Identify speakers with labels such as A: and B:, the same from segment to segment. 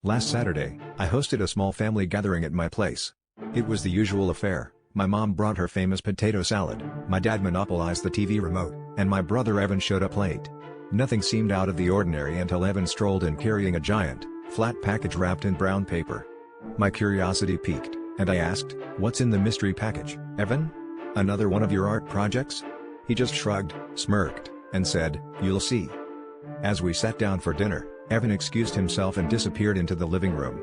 A: Last Saturday, I hosted a small family gathering at my place. It was the usual affair. My mom brought her famous potato salad, my dad monopolized the TV remote, and my brother Evan showed up late. Nothing seemed out of the ordinary until Evan strolled in carrying a giant, flat package wrapped in brown paper. My curiosity piqued, and I asked, "What's in the mystery package, Evan? Another one of your art projects?" He just shrugged, smirked, and said, "You'll see." As we sat down for dinner, Evan excused himself and disappeared into the living room.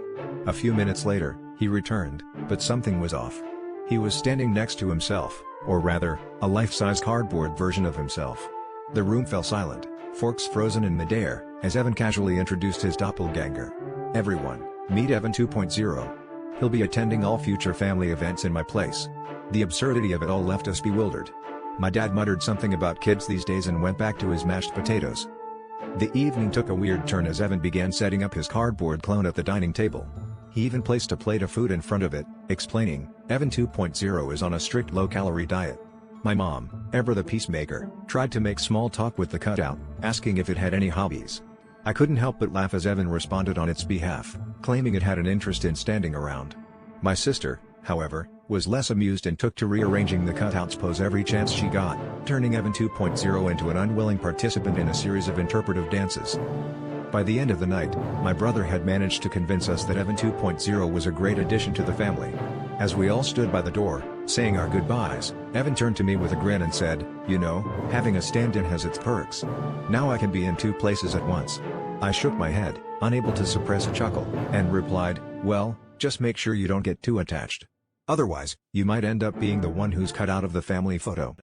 A: A few minutes later, he returned, but something was off. He was standing next to himself, or rather, a life-size cardboard version of himself. The room fell silent, forks frozen in midair, as Evan casually introduced his doppelganger. "Everyone, meet Evan 2.0. He'll be attending all future family events in my place." The absurdity of it all left us bewildered. My dad muttered something about kids these days and went back to his mashed potatoes. The evening took a weird turn as Evan began setting up his cardboard clone at the dining table. He even placed a plate of food in front of it, explaining, "Evan 2.0 is on a strict low-calorie diet." My mom, ever the peacemaker, tried to make small talk with the cutout, asking if it had any hobbies. I couldn't help but laugh as Evan responded on its behalf, claiming it had an interest in standing around. My sister, however, was less amused and took to rearranging the cutout's pose every chance she got, turning Evan 2.0 into an unwilling participant in a series of interpretive dances. By the end of the night, my brother had managed to convince us that Evan 2.0 was a great addition to the family. As we all stood by the door, saying our goodbyes, Evan turned to me with a grin and said, "You know, having a stand-in has its perks. Now I can be in two places at once." I shook my head, unable to suppress a chuckle, and replied, "Well, just make sure you don't get too attached. Otherwise, you might end up being the one who's cut out of the family photo."